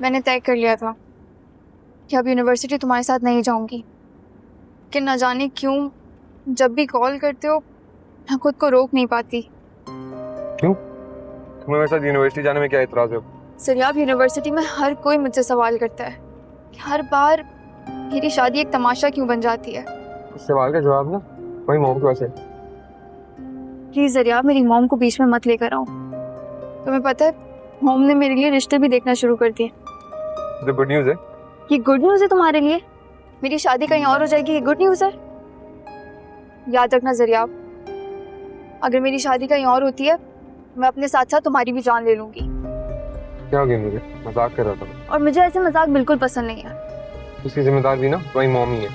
मैंने तय कर लिया था कि अब यूनिवर्सिटी तुम्हारे साथ नहीं जाऊंगी, कि न जाने क्यों जब भी कॉल करते हो मैं खुद को रोक नहीं पाती। क्यों? तुम्हें मेरे साथ यूनिवर्सिटी जाने में क्या इतराज है? सरियाब, यूनिवर्सिटी में हर कोई मुझसे सवाल करता है कि हर बार मेरी शादी एक तमाशा क्यों बन जाती है। इस सवाल का जवाब ना वही मॉम के पास है। प्लीज सरियाब, मेरी मॉम को बीच में मत लेकर आओ। तुम्हें पता है मॉम ने मेरे लिए रिश्ते भी देखना शुरू कर दिए। तो गुड न्यूज़ है। ये गुड न्यूज़ है तुम्हारे लिए? मेरी शादी कहीं और हो जाएगी, ये गुड न्यूज़ है? याद रखना जरियाब, अगर मेरी शादी कहीं और होती है मैं अपने साथ साथ तुम्हारी भी जान ले लूंगी। क्या हो गया? मुझे मजाक कर रहा था। और मुझे ऐसे मजाक बिल्कुल पसंद नहीं है। उसकी जिम्मेदार भी ना वही मॉम ही है।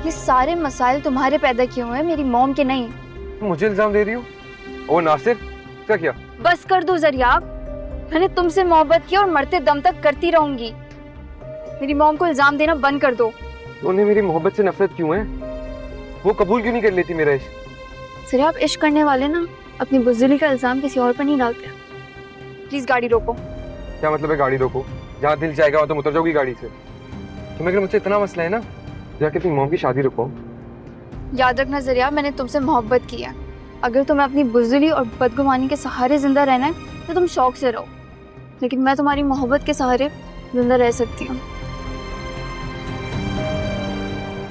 ये सारे मसाइल तुम्हारे पैदा किए हुए हैं, मेरी मॉम के नहीं। मुझे इल्जाम दे रही हो? ओ नासिर, क्या किया? बस कर दो जरियाब, मैंने तुमसे मोहब्बत की और मरते दम तक करती रहूंगी। मेरी मॉम को इल्जाम देना बंद कर दो। उन्हें मेरी मोहब्बत से नफरत क्यों है? वो कबूल क्यों नहीं कर लेती मेरा इश्क? जरियाब, इश्क करने वाले ना अपनी बुज़दिली का इल्जाम किसी और पर नहीं डालते। प्लीज गाड़ी रोको। क्या मतलब है गाड़ी रोको? जहाँ दिल जाएगा वहाँ तुम उतर जाओगी गाड़ी से। तुम्हें अगर मुझसे इतना मसला है ना, जाके अपनी मॉम की शादी रुको। याद रखना जरियाब, मैंने तुमसे मोहब्बत की है। अगर तुम्हें अपनी बुज़दिली और बदगुमानी के सहारे जिंदा रहना है तो तुम शौक से रहो, लेकिन मैं तुम्हारी मोहब्बत के सहारे जिंदा रह सकती हूँ।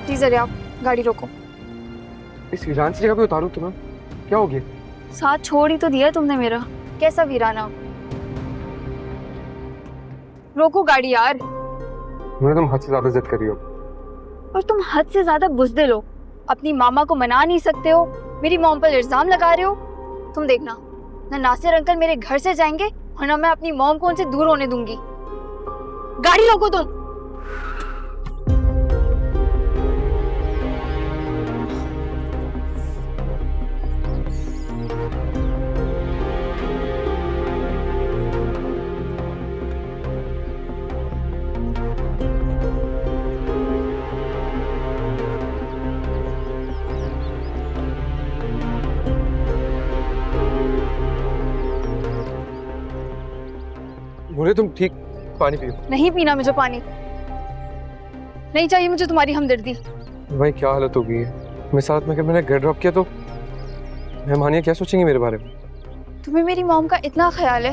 प्लीज जरियाब, गाड़ी रोको। इस वीरान सी जगह पे उतारूं तुम्हें? क्या हो गया? साथ छोड़ ही तो दिया तुमने मेरा, कैसा वीराना। रोको गाड़ी यार। मुझे तुम हद से ज्यादा जिद कर रही हो। और तुम हद से ज्यादा बुज़दिल हो, अपनी मामा को मना नहीं सकते हो, मेरी मॉम पर इल्जाम लगा रहे हो। तुम देखना, ना नासिर अंकल मेरे घर से जाएंगे और ना मैं अपनी मॉम को उनसे दूर होने दूंगी। गाड़ी रोको तुम। मुझे तुम ठीक पानी पियो। नहीं पीना मुझे पानी, नहीं चाहिए मुझे तुम्हारी हमदर्दी। भाई क्या हालत हो गई है? मैं साथ में अगर मैंने घर ड्रॉप किया तो मेहमानियाँ क्या सोचेंगी मेरे बारे में? तुम्हें मेरी मॉम का इतना ख्याल है?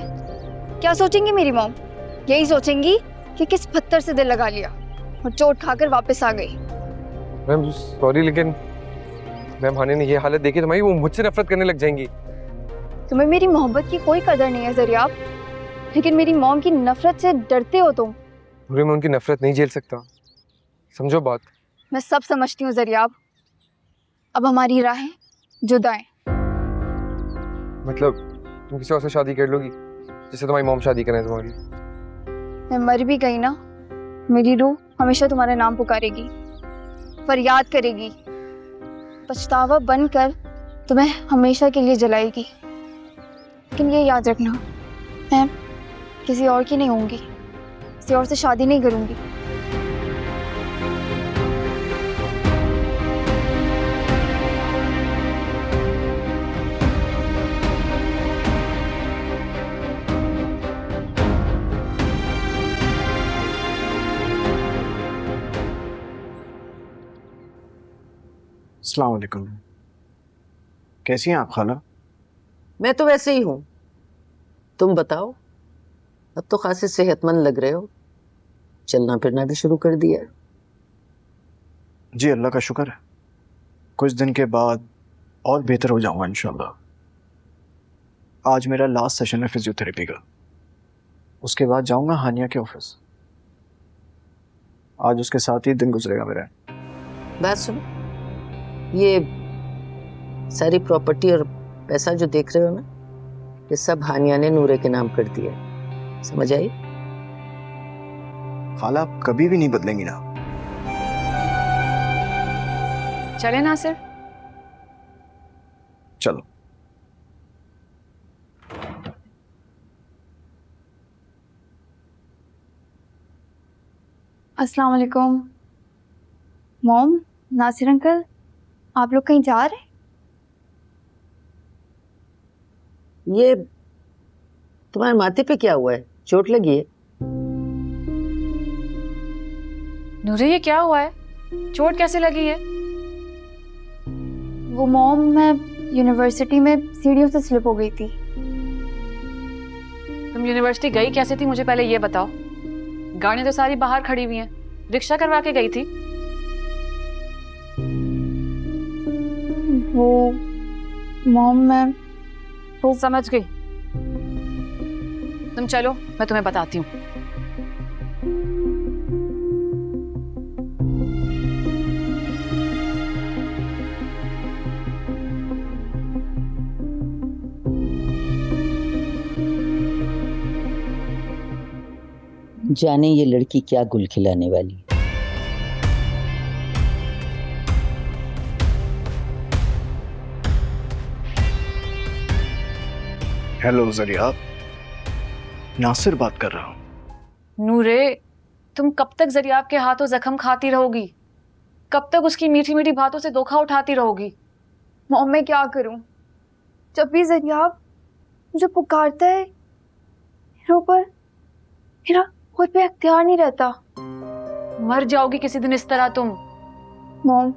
क्या सोचेंगी मेरी मॉम? यही सोचेंगी कि किस पत्थर से दिल लगा लिया और चोट खाकर वापस आ गई। मैम सॉरी, लेकिन मेहमानी ने ये हालत देखी तो वो मुझसे नफरत करने लग जाएंगी। तुम्हें मेरी मोहब्बत की कोई कदर नहीं है जरियाब, लेकिन मेरी मॉम की नफरत से डरते हो तुम। मैं उनकी नफरत नहीं झेल सकता, समझो बात। मैं सब समझती हूँ जरियाब, अब हमारी राहें जुदा हैं। मतलब तुम किसी और से शादी कर लोगी जिससे तुम्हारी मॉम शादी करें तुम्हारी? मैं मर भी गई ना, मेरी रूह हमेशा तुम्हारा नाम पुकारेगी, फरियाद करेगी, पछतावा बनकर तुम्हें हमेशा के लिए जलाएगी। लेकिन ये याद रखना, मैं किसी और की नहीं होंगी, किसी और से शादी नहीं करूंगी। अस्सलाम वालेकुम। कैसी हैं आप खाला? मैं तो वैसे ही हूँ, तुम बताओ। अब तो खासे सेहतमंद लग रहे हो, चलना फिरना भी शुरू कर दिया है। जी अल्लाह का शुक्र है, कुछ दिन के बाद और बेहतर हो जाऊंगा इंशाल्लाह। आज मेरा लास्ट सेशन है फिजियोथेरेपी का, उसके बाद जाऊंगा हानिया के ऑफिस। आज उसके साथ ही दिन गुजरेगा मेरा। बात सुनो, ये सारी प्रॉपर्टी और पैसा जो देख रहे हो ना, ये सब हानिया ने नूरे के नाम कर दिया है, समझ आई? खाला आप कभी भी नहीं बदलेंगी ना। चले नासिर? चलो। अस्सलाम वालेकुम। मॉम, नासिर अंकल, आप लोग कहीं जा रहे हैं? ये तुम्हारे माथे पे क्या हुआ है? चोट लगी है? नूरे ये क्या हुआ है? चोट कैसे लगी है? वो मॉम, मैं यूनिवर्सिटी में सीढ़ियों से स्लिप हो गई थी। तुम यूनिवर्सिटी गई कैसे थी, मुझे पहले ये बताओ। गाड़ियां तो सारी बाहर खड़ी हुई हैं, रिक्शा करवा के गई थी? वो मॉम, मैं तो समझ गई। तुम चलो, मैं तुम्हें बताती हूँ। जाने ये लड़की क्या गुल खिलाने वाली है। हेलो जरिया, नासिर बात कर रहा हूँ। नूरे, तुम कब तक जरियाब के हाथों जख्म खाती रहोगी? कब तक उसकी मीठी मीठी बातों से धोखा उठाती रहोगी? मॉम, मैं क्या करूं? जब भी जरियाब मुझे पुकारता है, मेरे ऊपर मेरा खुद पे अख्तियार नहीं रहता। मर जाओगी किसी दिन इस तरह तुम। मॉम,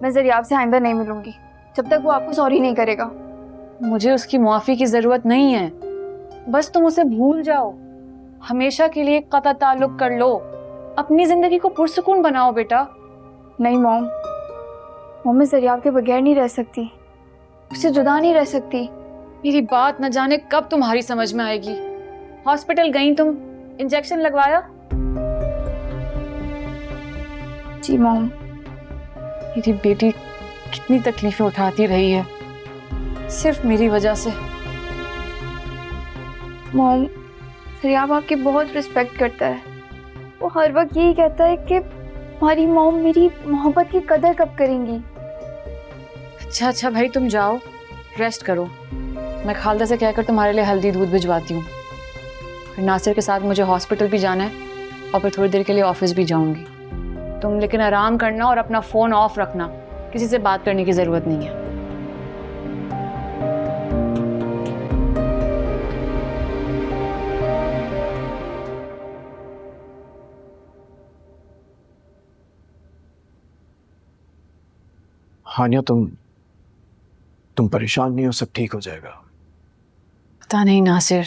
मैं जरियाब से आइंदा नहीं मिलूंगी जब तक वो आपको सॉरी नहीं करेगा। मुझे उसकी मुआफी की जरूरत नहीं है, बस तुम उसे भूल जाओ। हमेशा के लिए कतई ताल्लुक कर लो, अपनी जिंदगी को पुरसुकून बनाओ बेटा। नहीं मॉम, मैं जरियाब के बगैर नहीं रह सकती, उससे जुदा नहीं रह सकती। मेरी बात न जाने कब तुम्हारी समझ में आएगी। हॉस्पिटल गई तुम, इंजेक्शन लगवाया? जी मॉम। मेरी बेटी कितनी तकलीफें उठाती रही है सिर्फ मेरी वजह से। मॉम, जरियाब आपकी बहुत रिस्पेक्ट करता है। वो हर वक्त यही कहता है कि हमारी मॉम मेरी मोहब्बत की कदर कब करेंगी। अच्छा भाई, तुम जाओ, रेस्ट करो। मैं खालदा से कहकर तुम्हारे लिए हल्दी दूध भिजवाती हूँ। फिर नासिर के साथ मुझे हॉस्पिटल भी जाना है और फिर थोड़ी देर के लिए ऑफिस भी जाऊंगी। तुम लेकिन आराम करना और अपना फ़ोन ऑफ रखना, किसी से बात करने की ज़रूरत नहीं है। हानिया, तुम परेशान नहीं हो, सब ठीक हो जाएगा। पता नहीं नासिर,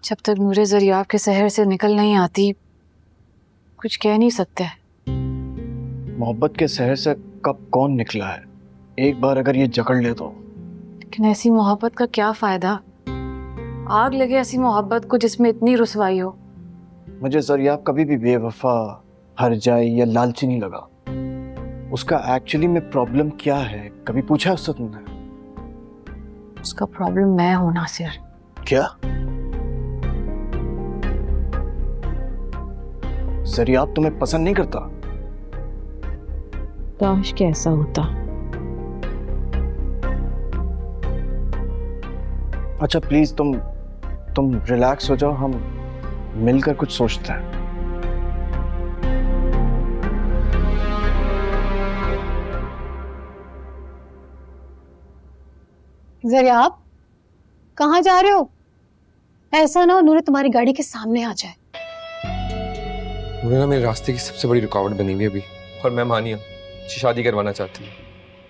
जब तक नूरे जरियाब के शहर से निकल नहीं आती कुछ कह नहीं सकते। मोहब्बत के शहर से कब कौन निकला है? एक बार अगर ये जकड़ ले तो। लेकिन ऐसी मोहब्बत का क्या फायदा? आग लगे ऐसी मोहब्बत को जिसमें इतनी रुसवाई हो। मुझे जरियाब कभी भी बेवफा, हरजाई या लालची नहीं लगा। उसका एक्चुअली में प्रॉब्लम क्या है, कभी पूछा उससे तुमने? उसका प्रॉब्लम मैं हूं नासिर। क्या? जरियाब तुम्हें पसंद नहीं करता? काश कि ऐसा होता। अच्छा प्लीज तुम रिलैक्स हो जाओ, हम मिलकर कुछ सोचते हैं। जरियाब, कहाँ जा रहे हो? ऐसा ना हो नूरे तुम्हारी गाड़ी के सामने आ जाए। नूरे ना मेरे रास्ते की सबसे बड़ी रुकावट बनी हुई अभी, और मैं मानिया उससे शादी करवाना चाहती हूँ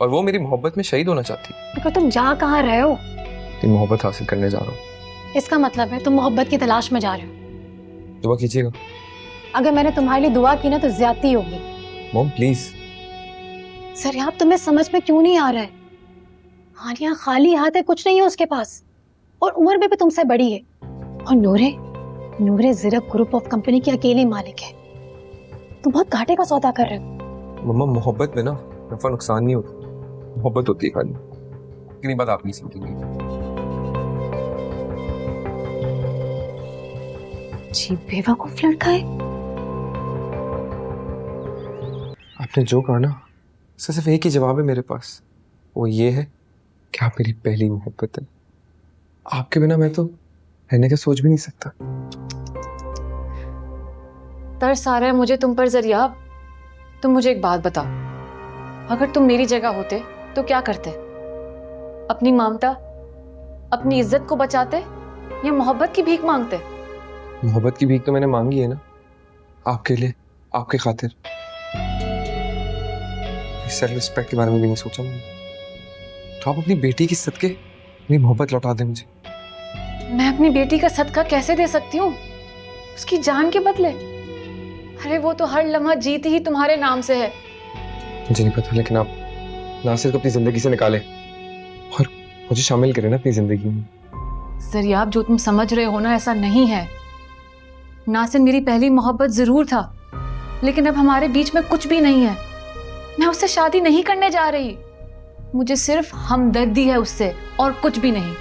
और वो मेरी मोहब्बत में शहीद होना चाहती है। मगर तुम जा कहाँ रहे हो? तेरी मोहब्बत हासिल करने जा रहा हूँ। इसका मतलब है तुम मोहब्बत की तलाश में जा रहे हो। दुआ कीजिएगा। अगर मैंने तुम्हारे लिए दुआ की ना तो ज्यादती होगी। Mom please. जरियाब, तुम्हें समझ में क्यों नहीं आ रहा है? हानिया खाली हाथ है, कुछ नहीं है उसके पास, और उम्र में भी तुमसे बड़ी है। और नूरे ज़िरब ग्रुप ऑफ कंपनी की अकेली मालिक है। तुम बहुत घाटे का सौदा कर रहे हो। मम्मा, मोहब्बत में ना नफा नुकसान नहीं होता, मोहब्बत होती है खाली। इतनी बात आप नहीं समझेंगे। जी बेवकूफ लड़का है। आपने जो कहा ना, इसका सिर्फ एक ही जवाब है मेरे पास, वो ये है कि आप मेरी पहली मोहब्बत है। आपके बिना मैं तो रहने का सोच भी नहीं सकता। तरस आ रहा है मुझे तुम पर जरियाब। तुम मुझे एक बात बताओ, अगर तुम मेरी जगह होते तो क्या करते? अपनी ममता, अपनी इज्जत को बचाते या मोहब्बत की भीख मांगते? मोहब्बत की भीख तो मैंने मांगी है ना, आपके लिए, आपके खातिर। सेल्फ रिस्पेक्ट के बारे में भी नहीं सोचा मैंने। तो आप अपनी बेटी की सदके मेरी मोहब्बत लौटा दें मुझे। मैं अपनी बेटी का सदका कैसे दे सकती हूँ, उसकी जान के बदले? अरे वो तो हर लम्हा जीती ही तुम्हारे नाम से है। मुझे नहीं पता, लेकिन आप नासिर को अपनी जिंदगी से निकालें और मुझे शामिल करें ना अपनी जिंदगी में। ज़रियाब, जो तुम समझ रहे हो ना, ऐसा नहीं है। नासिर मेरी पहली मोहब्बत जरूर था, लेकिन अब हमारे बीच में कुछ भी नहीं है। मैं उससे शादी नहीं करने जा रही। मुझे सिर्फ हमदर्दी है उससे, और कुछ भी नहीं।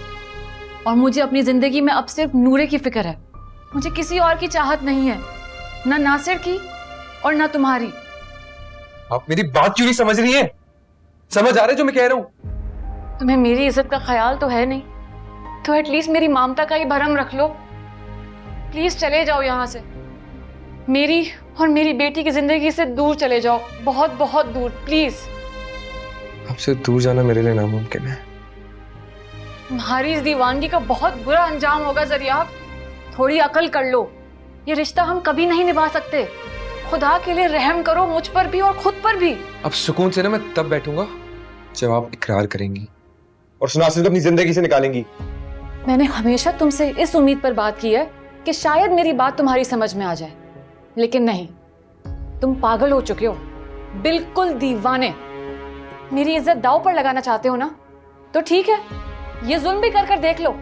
और मुझे अपनी जिंदगी में अब सिर्फ नूरे की फिक्र है। मुझे किसी और की चाहत नहीं है, ना नासिर की और ना तुम्हारी। आप मेरी बात क्यों नहीं समझ रही हैं? समझ आ रहा है जो मैं कह रहा हूँ? तुम्हें मेरी इज्जत का ख्याल तो है नहीं, तो एटलीस्ट मेरी ममता का ही भरम रख लो। प्लीज चले जाओ यहाँ से, मेरी और मेरी बेटी की जिंदगी से दूर चले जाओ, बहुत बहुत दूर, प्लीज। आपसे दूर जाना मेरे लिए नामुमकिन है। तुम्हारी इस दीवानगी का बहुत बुरा अंजाम होगा ज़रियाब। थोड़ी अकल कर लो, ये रिश्ता हम कभी नहीं निभा सकते। खुदा के लिए रहम करो मुझ पर भी और खुद पर भी। अब सुकून से ना मैं तब बैठूंगा जब आप इकरार करेंगी और नासिर को अपनी जिंदगी से निकालेंगी। मैंने हमेशा तुमसे इस उम्मीद पर बात की है कि शायद मेरी बात तुम्हारी समझ में आ जाए, लेकिन नहीं, तुम पागल हो चुके हो, बिल्कुल दीवाने। मेरी इज्जत दांव पर लगाना चाहते हो ना, तो ठीक है, ये जुल्म भी कर देख लो,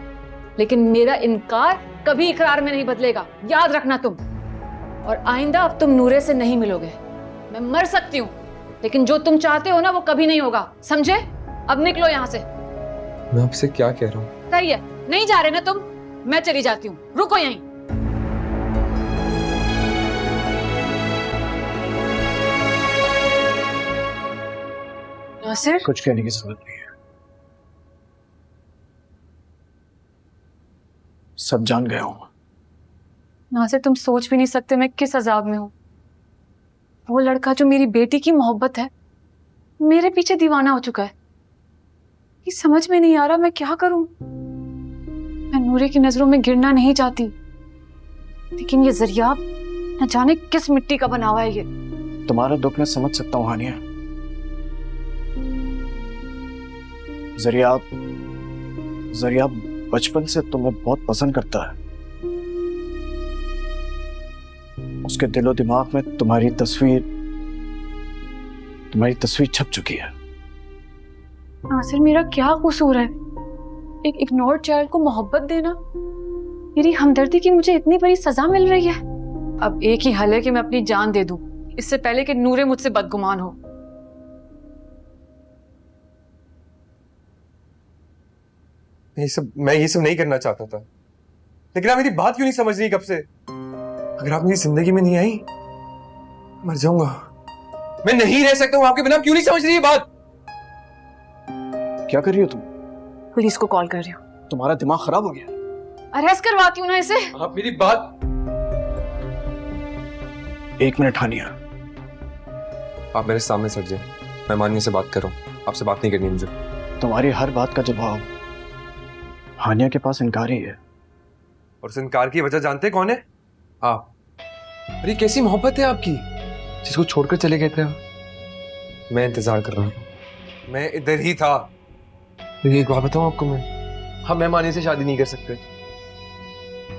लेकिन मेरा इनकार कभी इकरार में नहीं बदलेगा, याद रखना तुम। और आइंदा अब तुम नूरे से नहीं मिलोगे। मैं मर सकती हूँ, लेकिन जो तुम चाहते हो ना वो कभी नहीं होगा, समझे? अब निकलो यहाँ से। मैं आपसे क्या कह रहा हूँ? सही है, नहीं जा रहे ना तुम? मैं चली जाती हूँ, रुको यहीं। नासिर, कुछ कहने की जरूरत नहीं है, सब जान गया हूं। नासिर, तुम सोच भी नहीं सकते मैं किस अजाब में हूँ। वो लड़का जो मेरी बेटी की मोहब्बत है, मेरे पीछे दीवाना हो चुका है। ये समझ में नहीं आ रहा मैं क्या करूं। मैं नूरे की नजरों में गिरना नहीं चाहती, लेकिन ये ज़रियाब न जाने किस मिट्टी का बना हुआ है। ये तुम्हारा दुख मैं समझ सकता हूँ हानिया। ज़रियाब बचपन से तुम्हें बहुत पसंद करता है। उसके दिलो दिमाग में तुम्हारी तस्वीर छप चुकी है। नासिर, मेरा क्या कसूर है? एक इग्नोर्ड चाइल्ड को मोहब्बत देना, मेरी हमदर्दी की मुझे इतनी बड़ी सजा मिल रही है। अब एक ही हल है कि मैं अपनी जान दे दूं, इससे पहले कि नूरे मुझसे बदगुमान हो। मैं ये सब नहीं करना चाहता था, लेकिन आप मेरी बात क्यों नहीं समझ रही कब से? अगर आप मेरी जिंदगी में नहीं आई, मर जाऊंगा। मैं नहीं रह सकता हूं आपके बिना। क्यों नहीं समझ रही ये बात? क्या कर रही हो तुम? पुलिस को कॉल कर रही हूँ। तुम्हारा दिमाग खराब हो गया? अरेस्ट करवाती हूँ ना इसे। आप मेरी बात। 1 मिनट हानिया। आप मेरे सामने सट जाए, मैं मानिए से बात कर रहा हूँ, आपसे बात नहीं करनी मुझे। तुम्हारी हर बात का जवाब हानिया के पास इनकार ही है। और उस इनकार की वजह जानते कौन है? आप। अरे कैसी मोहब्बत है आपकी, जिसको छोड़कर चले गए थे आप। मैं इंतजार कर रहा हूँ, मैं इधर ही था। लेकिन एक बात बताऊं आपको, हम मेहमानी से शादी नहीं कर सकते।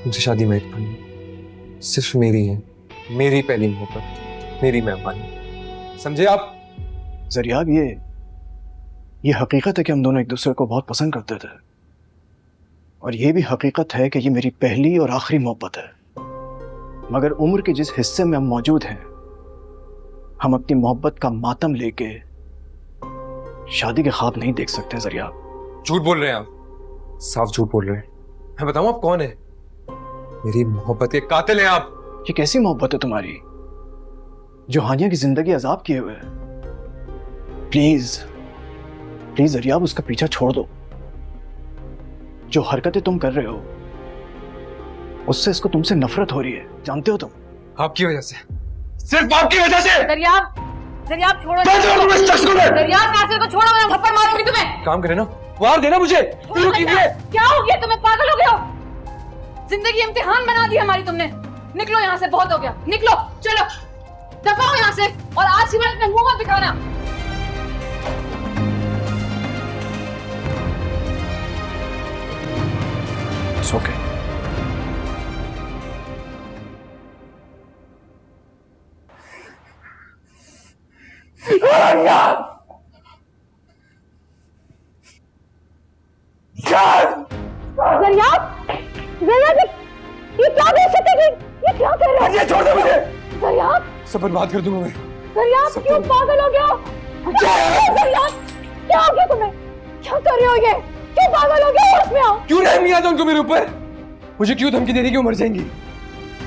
मुझे शादी में सिर्फ मेरी है, मेरी पहली मोहब्बत, मेरी मेहमानी, समझे आप? ज़रियाब, ये हकीकत है कि हम दोनों एक दूसरे को बहुत पसंद करते थे, और ये भी हकीकत है कि ये मेरी पहली और आखिरी मोहब्बत है। मगर उम्र के जिस हिस्से में हम मौजूद हैं, हम अपनी मोहब्बत का मातम लेके शादी के ख्वाब नहीं देख सकते। ज़रियाब, झूठ बोल रहे हैं आप, साफ झूठ बोल रहे हैं। मैं बताऊं आप कौन है? मेरी मोहब्बत के कातिल हैं आप। ये कैसी मोहब्बत है तुम्हारी जो हानिया की जिंदगी अजाब किए हुए है? प्लीज ज़रियाब, उसका पीछा छोड़ दो। जो हरकतें तुम कर रहे हो उससे इसको तुमसे नफरत हो रही है, जानते हो तुम? आपकी वजह से, सिर्फ आपकी वजह से। ज़रियाब छोड़ो। मैं छोड़ दूं इस शख्स को। ज़रियाब, नासिर को छोड़ो, मैं थप्पड़ मारूंगी तुम्हें। काम करे ना, मार देना मुझे। क्यों रुकी हुई है? क्या हो गया तुम्हें? पागल हो गए हो? जिंदगी इम्तिहान बना दी हमारी तुमने। निकलो यहाँ से, बहुत हो गया। निकलो, चलो दफा हो यहाँ से, और आज के बाद अपने मुंह मत दिखाना। It's okay. जरियाब, जरियाब, ये क्या बेइज्जती की? ये क्या कर रहे हो? ये छोड़ दे मुझे। जरियाब, सब बर्बाद कर दूंगा मैं। जरियाब क्यों पागल हो गया हो? जरियाब, क्या हो गया तुम्हें? क्या कर रहे हो ये? क्यों पागल हो गए? होश में आओ। क्यों रहम नहीं आता उनको मेरे ऊपर? मुझे क्यों धमकी दे रही कि वो मर जाएंगी?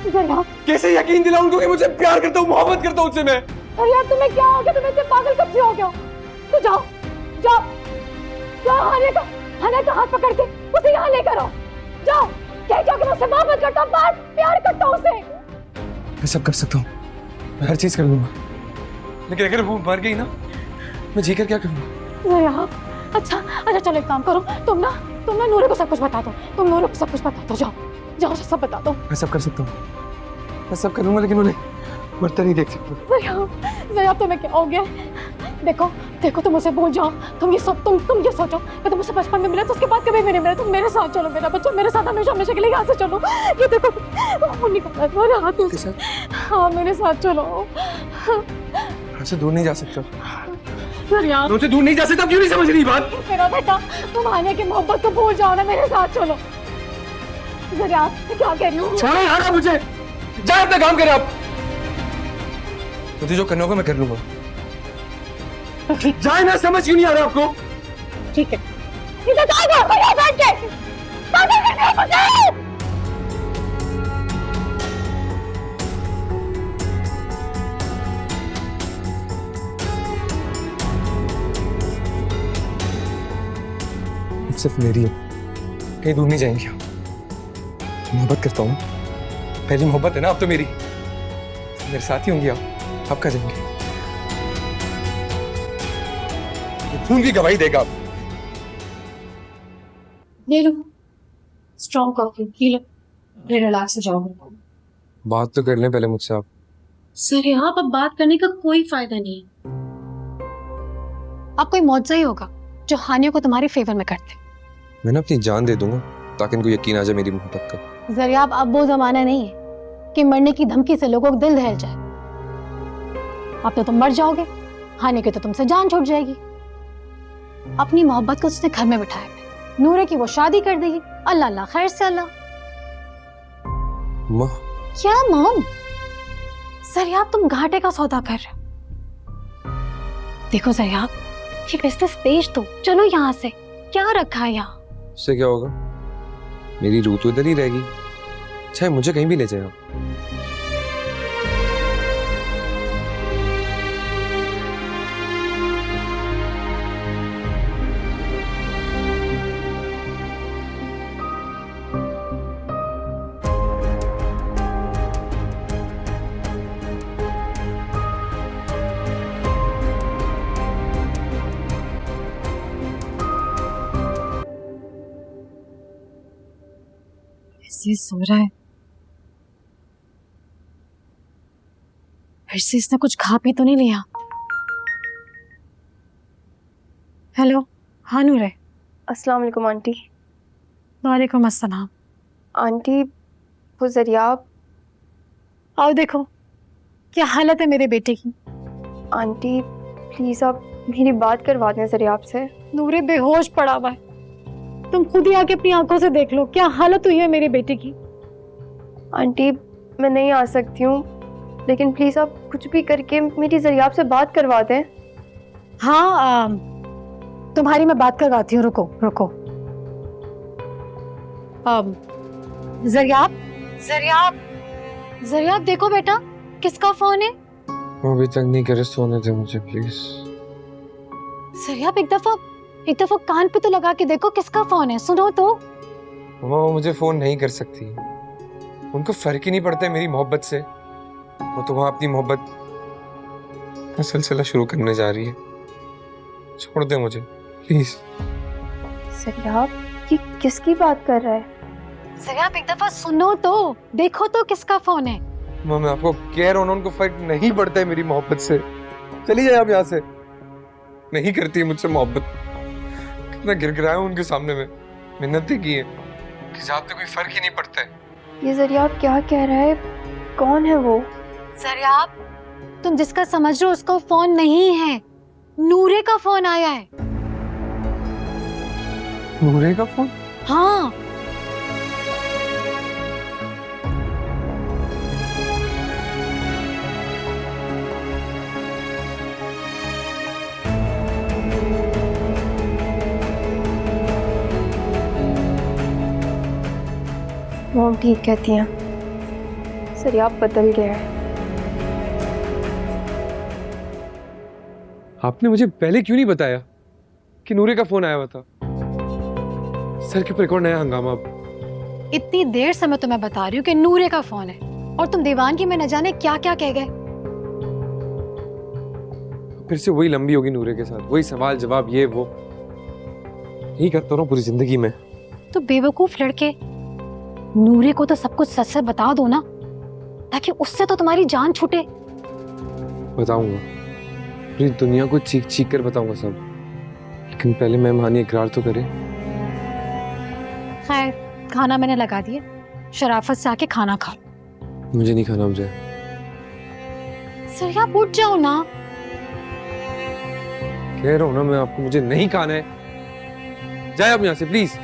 जरियाब, कैसे यकीन दिलाऊं उनको कि मुझे प्यार करता हूँ, मोहब्बत करता हूँ उससे मैं? जरियाब तुम्हें क्या हो गया? तुम इतने पागल कब से हो गए हो? तो जाओ, जाओ, जाओ, हाने का हाथ पकड़ के उसे यहाँ लेकर आओ। जाओ, कह जाओ कि मैं उससे मोहब्बत करता हूँ, प्यार करता हूँ उसे। मैं सब कर सकता हूँ, मैं हर चीज कर लूंगा, लेकिन अगर वो मर गई ना, मैं जी कर क्या करूँगा? जरियाब, अच्छा अच्छा, चलो एक काम करो, तुम ना नूरे को सब कुछ बता दो। तुम नूरे को सब कुछ बता दो। जाओ, जाओ, सब बता दो। मैं सब कर सकता हूँ, मैं सब करूंगा, लेकिन उन्हें मरता नहीं देख सकता। जरियाब तुम्हें क्या हो गया? देखो तुम उसे भूल जाओ। तुम ये सोचो मैं तुम मुझसे बचपन में मिला तो उसके बाद कभी नहीं मिला। तुम मेरे साथ चलो, मेरा बच्चा, मेरे साथ हमेशा के लिए यहाँ से चलो। ये देखो, मेरे हाथ से, हाँ मेरे साथ चलो। हमसे दूर नहीं जा सकता, जरियाब, तुमसे दूर नहीं जा सकता। क्यों नहीं समझ रही बात? मेरा बेटा, तुम आने की मोहब्बत को भूल जाओ ना, मेरे साथ चलो। जरियाब, क्या कह रही हूँ? छोड़ो यार मुझे, जाए अपना काम करे आप। मुझे जो करना होगा मैं कर लूंगा। जाए ना, समझ क्यों नहीं आ रहा आपको? ठीक है, इधर यहाँ बैठ के पागल कर रहे हो मुझे। सिर्फ मेरी है, कहीं दूर नहीं जाएंगे। मोहब्बत करता हूँ, पहली मोहब्बत है ना, अब तो मेरी, मेरे साथ ही होंगी आप कहाँ जाएंगे? खून की गवाही देगा आप। ले लो strong coffee, P low, relax हो जाओगे। बात तो कर लें पहले मुझसे आप। सर यहाँ अब बात करने का कोई फायदा नहीं है। अब कोई मौजज़ा ही होगा जो हानिया को तुम्हारे फेवर में करते। मैं ना अपनी जान दे दूंगा ताकि इनको यकीन आ जाए मेरी मोहब्बत का। जरियाब, अब वो जमाना नहीं है कि मरने की धमकी से लोगों को दिल दहल जाए। अब तो तुम मर जाओगे, हानिया की तो तुमसे जान छूट जाएगी। अपनी मोहब्बत को उसने घर में बिठाया है, नूरे की वो शादी कर देगी। अल्लाह अल्लाह, खैर से अल्लाह। माँ, क्या मॉम? जरियाब, तुम घाटे का सौदा कर रहे हो। देखो जरियाब, ये बिजनेस बेच दो, चलो यहाँ से। क्या रखा है यहाँ? उससे क्या होगा? मेरी रूह तो इधर ही रहेगी, चाहे मुझे कहीं भी ले जाए आप। ऐसे सो रहा है, फिर से इसने कुछ खा पी तो नहीं लिया? हेलो, हाँ नूरे। अस्सलाम वालेकुम आंटी। वालेकुम अस्सलाम। आंटी, वो जरियाब। आओ देखो क्या हालत है मेरे बेटे की। आंटी प्लीज़ आप मेरी बात करवा दें जरियाब से। नूरे बेहोश पड़ा हुआ है, तुम खुद ही आके अपनी आंखों से देख लो क्या हालत हुई है मेरे बेटे की। आंटी मैं नहीं आ सकती हूँ, लेकिन प्लीज़ आप कुछ भी करके मेरी जरियाब से बात करवा दें। हाँ, तुम्हारी मैं बात करवाती हूँ, रुको रुको। जरियाब, जरियाब, जरियाब देखो बेटा, किसका फोन है? वो अभी तक नहीं करे, सोने दे मुझे प्लीज। जरियाब एक दफा कान पे तो लगा के देखो किसका फोन है, सुनो तो। मम्मा, वो मुझे फोन नहीं कर सकती, उनको फर्क ही नहीं पड़ता है मेरी मोहब्बत से। वो तो वहां अपनी मोहब्बत का सिलसिला शुरू करने जा रही है। छोड़ दे मुझे प्लीज। सरियाब, ये किसकी बात कर रहा है? सरियाब एक दफा सुनो तो, देखो तो किसका फोन है। माँ मैं आपको कह रहा हूँ ना, उनको फर्क नहीं पड़ता है मेरी मोहब्बत से। चली जाए आप यहाँ से। नहीं करती है मुझसे मोहब्बत। कितना गिरगिराया हूँ उनके सामने में, मिन्नतें की है कि आपको कोई फर्क ही नहीं पड़ता है। ये सरियाब क्या कह रहा है? कौन है वो? सरियाब, तुम जिसका समझ रहे हो उसका फोन नहीं है, नूरे का फोन आया है। नूरे का फोन? हाँ, मॉम ठीक कहती हैं, सरियाब बदल गया है। आपने मुझे पहले क्यों नहीं बताया कि नूरे का फोन आया हुआ था? सर के ऊपर एक और नया हंगामा। अब इतनी देर से मैं तुम्हें बता रही हूँ कि नूरे का फोन है और तुम दीवानगी में न जाने क्या क्या कह गए। फिर से वही लंबी होगी नूरे के साथ, वही सवाल जवाब ये वो। यही करता रहा पूरी जिंदगी में। तो बेवकूफ लड़के, नूरे को तो सब कुछ सच सच बता दो ना, ताकि उससे तो तुम्हारी जान छूटे। बताऊंगा, पूरी दुनिया को चीख चीख कर बताऊंगा सब, लेकिन पहले मैम हानि इकरार तो करे। खैर, खाना मैंने लगा दिया, शराफत से आके खाना खा। मुझे नहीं खाना। मुझे सरिया उठ जाओ ना। कह रहा हूं ना मैं आपको, मुझे नहीं खाना है। जाए आप यहाँ से प्लीज।